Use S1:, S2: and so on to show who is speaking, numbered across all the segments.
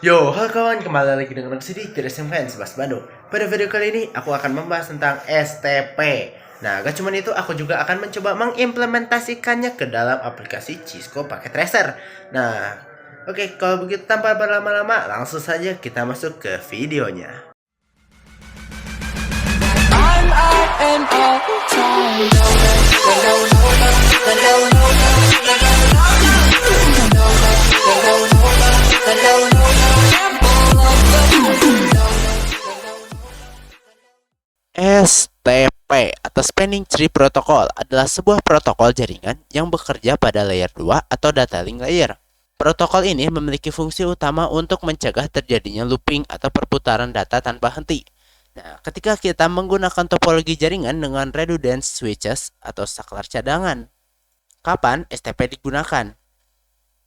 S1: Yo, halo kawan, kembali lagi dengan aku Sidi, Citizen Fans Bas Bandung. Pada video kali ini, aku akan membahas tentang STP. Nah, gak cuman itu, aku juga akan mencoba mengimplementasikannya ke dalam aplikasi Cisco Packet Tracer. Nah, oke, kalau begitu tanpa berlama-lama, langsung saja kita masuk ke videonya. STP atau Spanning Tree Protocol adalah sebuah protokol jaringan yang bekerja pada layer 2 atau data link layer. Protokol ini memiliki fungsi utama untuk mencegah terjadinya looping atau perputaran data tanpa henti. Nah, ketika kita menggunakan topologi jaringan dengan redundant switches atau saklar cadangan, kapan STP digunakan?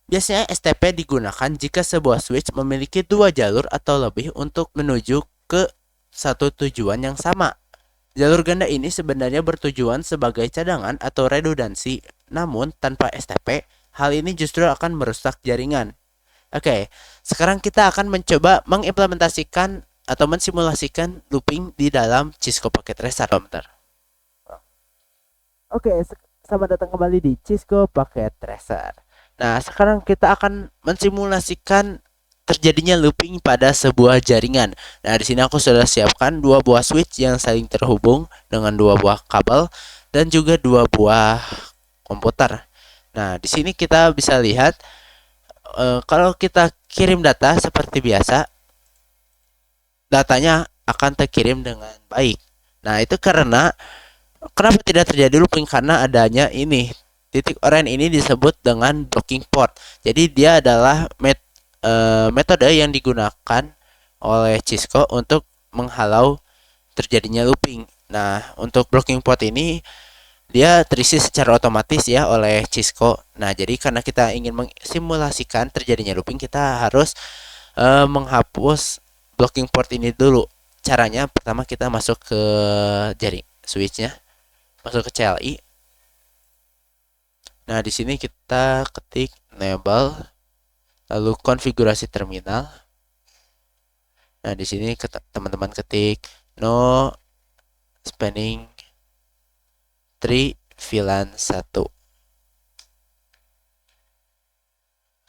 S1: Biasanya STP digunakan jika sebuah switch memiliki dua jalur atau lebih untuk menuju ke satu tujuan yang sama. Jalur ganda ini sebenarnya bertujuan sebagai cadangan atau redundansi, namun tanpa STP, hal ini justru akan merusak jaringan. Oke, sekarang kita akan mencoba mengimplementasikan atau mensimulasikan looping di dalam Cisco Packet Tracer. Oke, selamat datang kembali di Cisco Packet Tracer. Nah, sekarang kita akan mensimulasikan terjadinya looping pada sebuah jaringan. Nah, di sini aku sudah siapkan dua buah switch yang saling terhubung dengan dua buah kabel dan juga dua buah komputer. Nah, di sini kita bisa lihat kalau kita kirim data seperti biasa, datanya akan terkirim dengan baik. Nah, itu karena kenapa tidak terjadi looping, karena adanya ini titik oranye ini disebut dengan blocking port. Jadi dia adalah metode yang digunakan oleh Cisco untuk menghalau terjadinya looping. Nah, untuk blocking port ini dia terisi secara otomatis ya oleh Cisco. Nah, jadi karena kita ingin mensimulasikan terjadinya looping, kita harus menghapus blocking port ini dulu. Caranya pertama kita masuk ke jaring switchnya, masuk ke CLI. Nah, di sini kita ketik enable, lalu konfigurasi terminal. Nah, di sini teman-teman ketik no spanning tree VLAN 1.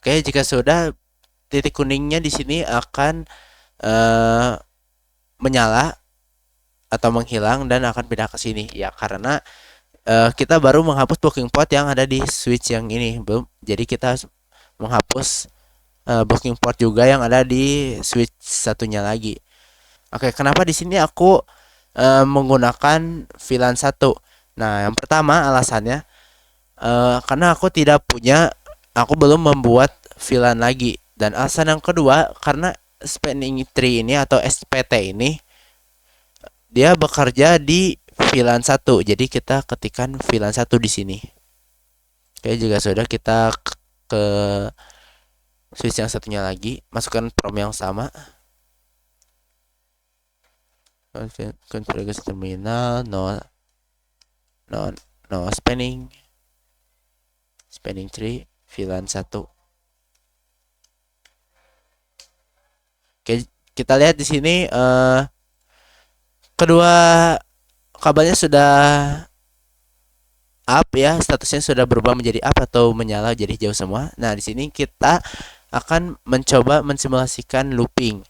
S1: Oke, jika sudah, titik kuningnya di sini akan menyala atau menghilang dan akan pindah ke sini ya, karena kita baru menghapus blocking port yang ada di switch yang ini belum, jadi kita harus menghapus blocking port juga yang ada di switch satunya lagi. Oke, kenapa di sini aku menggunakan VLAN 1? Nah, yang pertama alasannya karena aku belum membuat VLAN lagi, dan alasan yang kedua karena spanning tree ini atau SPT ini dia bekerja di VLAN 1. Jadi kita ketikkan VLAN 1 di sini. Oke, jika sudah, kita ke switch yang satunya lagi, masukkan prom yang sama. Konfigurasi terminal no spanning tree VLAN 1. Oke, kita lihat di sini kedua kabelnya sudah up ya, statusnya sudah berubah menjadi up atau menyala, jadi jauh semua. Nah, di sini kita akan mencoba mensimulasikan looping.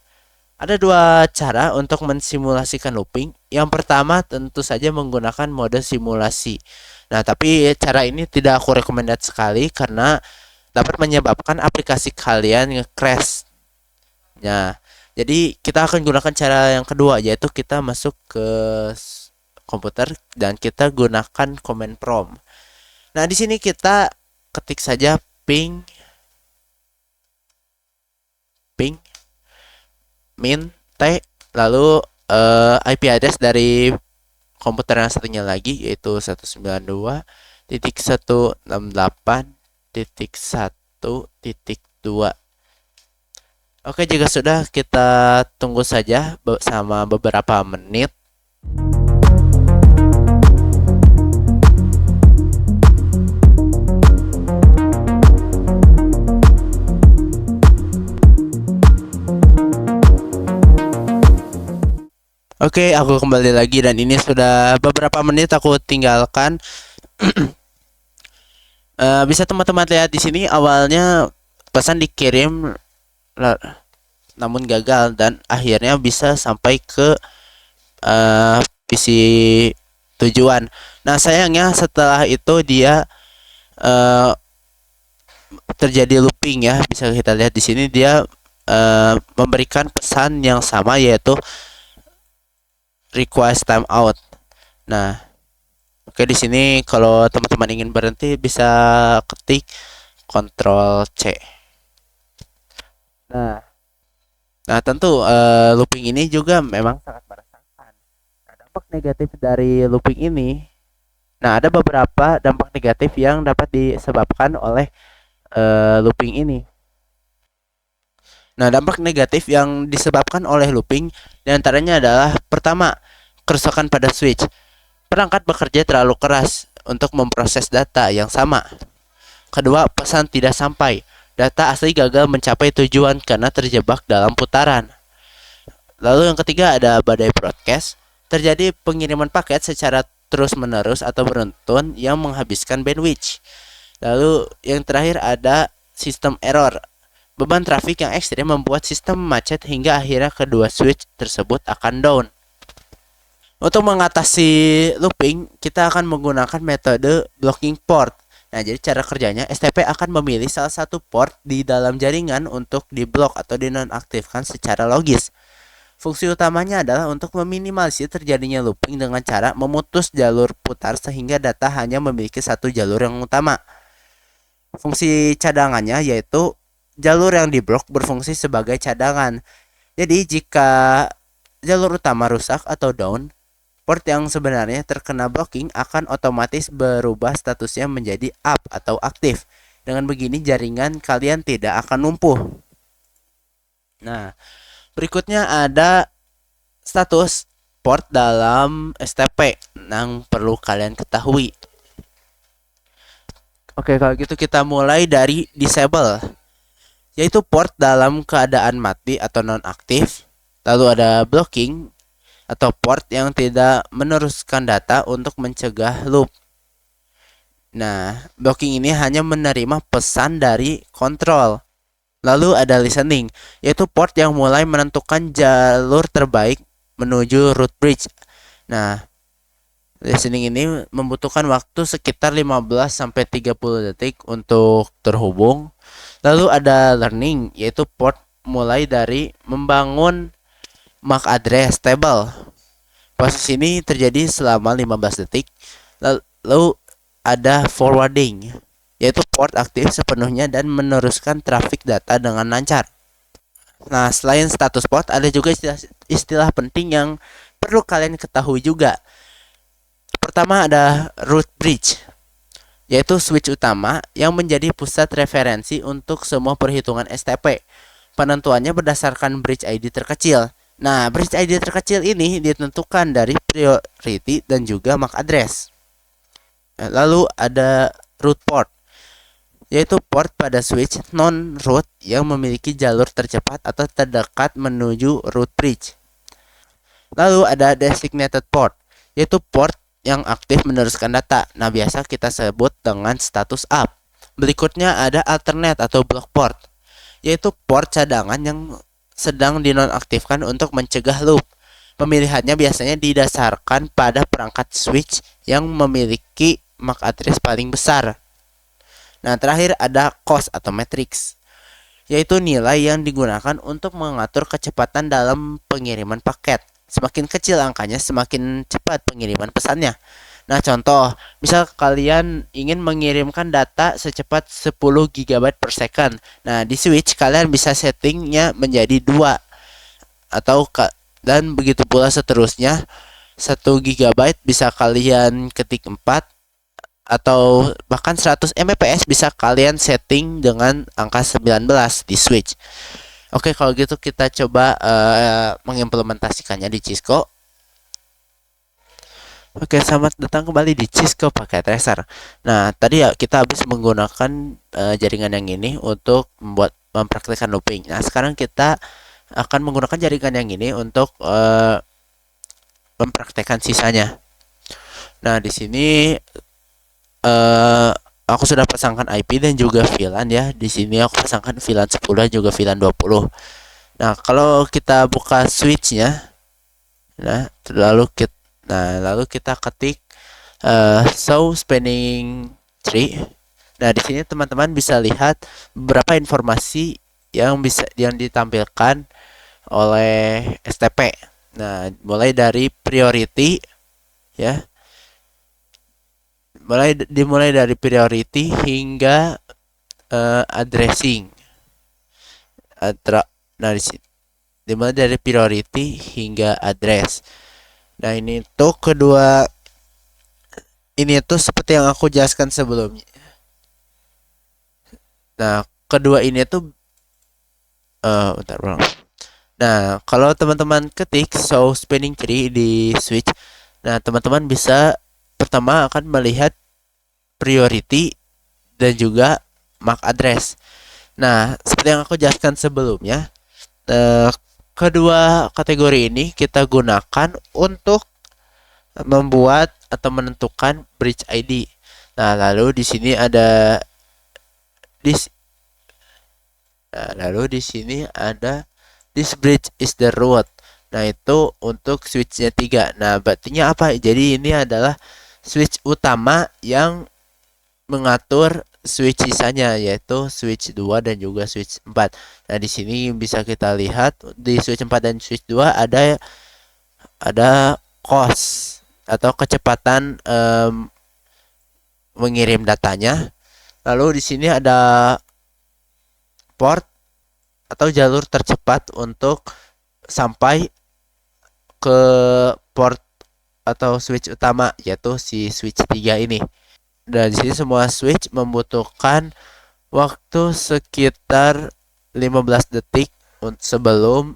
S1: Ada dua cara untuk mensimulasikan looping. Yang pertama tentu saja menggunakan mode simulasi. Nah, tapi cara ini tidak aku rekomendasi sekali karena dapat menyebabkan aplikasi kalian nge-crash. Nah, jadi kita akan gunakan cara yang kedua, yaitu kita masuk ke komputer dan kita gunakan command prompt. Nah, di sini kita ketik saja ping min t, lalu IP address dari komputer yang satunya lagi, yaitu 192.168.1.2. Oke, jika sudah, kita tunggu saja sama beberapa menit. Oke, aku kembali lagi dan ini sudah beberapa menit aku tinggalkan. Bisa teman-teman lihat di sini awalnya pesan dikirim namun gagal dan akhirnya bisa sampai ke visi tujuan. Nah, sayangnya setelah itu dia eh, terjadi looping ya. Bisa kita lihat di sini dia memberikan pesan yang sama yaitu request timeout. Nah, oke di sini kalau teman-teman ingin berhenti bisa ketik Ctrl C. Nah, nah tentu looping ini juga memang sangat meresahkan. Nah, dampak negatif dari looping ini, nah ada beberapa dampak negatif yang dapat disebabkan oleh looping ini. Nah, dampak negatif yang disebabkan oleh looping diantaranya adalah pertama, kerusakan pada switch. Perangkat bekerja terlalu keras untuk memproses data yang sama. Kedua, pesan tidak sampai. Data asli gagal mencapai tujuan karena terjebak dalam putaran. Lalu yang ketiga ada badai broadcast. Terjadi pengiriman paket secara terus-menerus atau beruntun yang menghabiskan bandwidth. Lalu yang terakhir ada sistem error. Beban trafik yang ekstrim membuat sistem macet hingga akhirnya kedua switch tersebut akan down. Untuk mengatasi looping, kita akan menggunakan metode blocking port. Nah, jadi cara kerjanya, STP akan memilih salah satu port di dalam jaringan untuk diblok atau dinonaktifkan secara logis. Fungsi utamanya adalah untuk meminimalisir terjadinya looping dengan cara memutus jalur putar sehingga data hanya memiliki satu jalur yang utama. Fungsi cadangannya yaitu jalur yang diblok berfungsi sebagai cadangan. Jadi jika jalur utama rusak atau down, port yang sebenarnya terkena blocking akan otomatis berubah statusnya menjadi up atau aktif. Dengan begini jaringan kalian tidak akan lumpuh. Nah, berikutnya ada status port dalam STP yang perlu kalian ketahui. Oke, kalau gitu kita mulai dari disable, yaitu port dalam keadaan mati atau nonaktif. Lalu ada blocking atau port yang tidak meneruskan data untuk mencegah loop. Nah, blocking ini hanya menerima pesan dari kontrol. Lalu ada listening, yaitu port yang mulai menentukan jalur terbaik menuju root bridge. Nah, listening ini membutuhkan waktu sekitar 15-30 detik untuk terhubung. Lalu ada learning, yaitu port mulai dari membangun MAC address table. Proses ini terjadi selama 15 detik. Lalu ada forwarding, yaitu port aktif sepenuhnya dan meneruskan trafik data dengan lancar. Nah, selain status port, ada juga istilah penting yang perlu kalian ketahui juga. Pertama ada root bridge, yaitu switch utama yang menjadi pusat referensi untuk semua perhitungan STP. Penentuannya berdasarkan bridge ID terkecil. Nah, bridge ID terkecil ini ditentukan dari priority dan juga MAC address. Lalu ada root port, yaitu port pada switch non-root yang memiliki jalur tercepat atau terdekat menuju root bridge. Lalu ada designated port, yaitu port yang aktif meneruskan data. Nah, biasa kita sebut dengan status up. Berikutnya ada alternate atau block port, yaitu port cadangan yang sedang dinonaktifkan untuk mencegah loop. Pemilihannya biasanya didasarkan pada perangkat switch yang memiliki MAC address paling besar. Nah, terakhir ada cost atau matrix, yaitu nilai yang digunakan untuk mengatur kecepatan dalam pengiriman paket. Semakin kecil angkanya, semakin cepat pengiriman pesannya. Nah, contoh, misal kalian ingin mengirimkan data secepat 10 GB per second. Nah, di switch kalian bisa settingnya menjadi 2 atau dan begitu pula seterusnya. 1 GB bisa kalian ketik 4 atau bahkan 100 Mbps bisa kalian setting dengan angka 19 di switch. Oke, kalau gitu kita coba mengimplementasikannya di Cisco. Oke, selamat datang kembali di Cisco Packet Tracer. Nah, tadi ya kita habis menggunakan jaringan yang ini untuk mempraktikkan looping. Nah, sekarang kita akan menggunakan jaringan yang ini untuk mempraktekkan sisanya. Nah, di sini aku sudah pasangkan IP dan juga VLAN ya. Di sini aku pasangkan VLAN 10 dan juga VLAN 20. Nah, kalau kita buka switch-nya, lalu kita ketik show spanning tree. Nah, di sini teman-teman bisa lihat beberapa informasi yang ditampilkan oleh STP. Nah, mulai dari priority ya. Dimulai dari priority hingga addressing. Nah, dimulai dari priority hingga address. Nah, ini tuh seperti yang aku jelaskan sebelumnya. Nah, kedua ini tuh bentar bro. Nah, kalau teman-teman ketik show spanning tree di switch, nah teman-teman bisa pertama akan melihat priority dan juga MAC address. Nah, seperti yang aku jelaskan sebelumnya, kedua kategori ini kita gunakan untuk membuat atau menentukan bridge ID. Nah, lalu di sini ada this bridge is the root. Nah, itu untuk switchnya 3. Nah, berartinya apa? Jadi ini adalah switch utama yang mengatur switch sisanya, yaitu switch 2 dan juga switch 4. Nah, di sini bisa kita lihat di switch 4 dan switch 2 ada cost atau kecepatan mengirim datanya. Lalu di sini ada port atau jalur tercepat untuk sampai ke port atau switch utama, yaitu si switch 3 ini. Dan di sini semua switch membutuhkan waktu sekitar 15 detik sebelum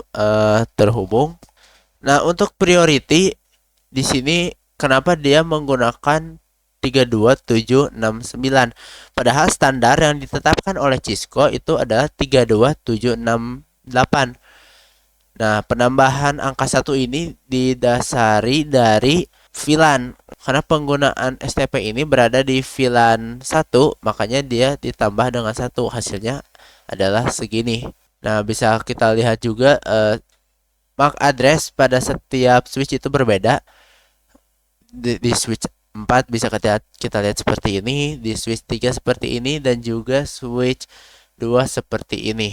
S1: terhubung. Nah, untuk priority di sini kenapa dia menggunakan 32769? Padahal standar yang ditetapkan oleh Cisco itu adalah 32768. Nah, penambahan angka 1 ini didasari dari VLAN. Karena penggunaan STP ini berada di VLAN 1, makanya dia ditambah dengan 1. Hasilnya adalah segini. Nah, bisa kita lihat juga MAC address pada setiap switch itu berbeda. Di switch 4 bisa kita lihat seperti ini, di switch 3 seperti ini, dan juga switch 2 seperti ini.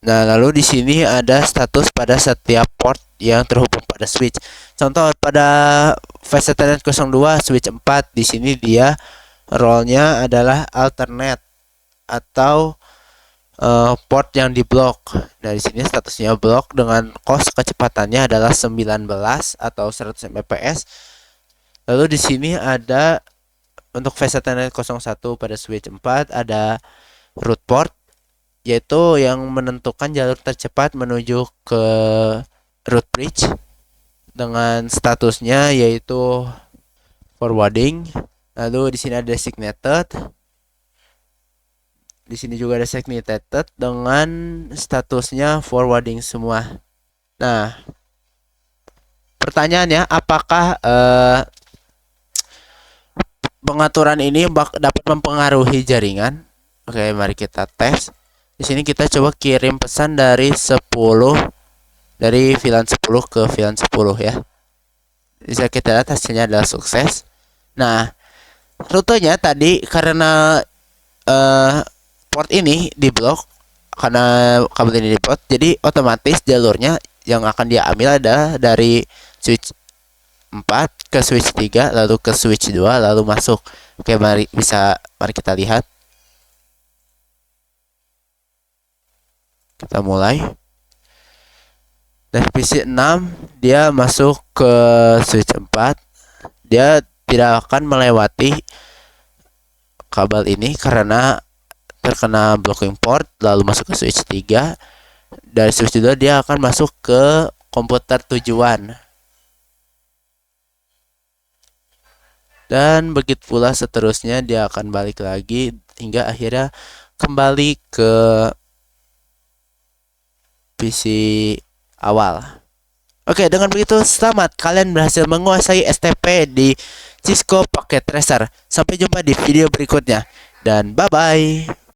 S1: Nah, lalu di sini ada status pada setiap port yang terhubung pada switch. Contoh pada fast Ethernet 02 switch 4, di sini dia role-nya adalah alternate atau port yang diblok. Nah, di sini statusnya blok dengan cost kecepatannya adalah 19 atau 100 Mbps. Lalu di sini ada untuk fast Ethernet 01 pada switch 4 ada root port, yaitu yang menentukan jalur tercepat menuju ke root bridge dengan statusnya yaitu forwarding. Lalu di sini ada designated. Di sini juga ada designated dengan statusnya forwarding semua. Nah, pertanyaannya apakah pengaturan ini dapat mempengaruhi jaringan? Oke, mari kita tes. Di sini kita coba kirim pesan dari VLAN 10 ke VLAN 10 ya. Bisa kita lihat hasilnya adalah sukses. Nah, rutenya tadi karena port ini diblok, karena kabel ini diblok, jadi otomatis jalurnya yang akan dia ambil adalah dari switch 4 ke switch 3 lalu ke switch 2 lalu masuk. Oke, mari kita lihat. Kita mulai. Dari PC 6 dia masuk ke switch 4. Dia tidak akan melewati kabel ini karena terkena blocking port, lalu masuk ke switch 3. Dari switch 2 dia akan masuk ke komputer tujuan. Dan begitu pula seterusnya, dia akan balik lagi hingga akhirnya kembali ke PC awal. Oke, dengan begitu selamat kalian berhasil menguasai STP di Cisco Pocket Tracer. Sampai jumpa di video berikutnya dan bye bye.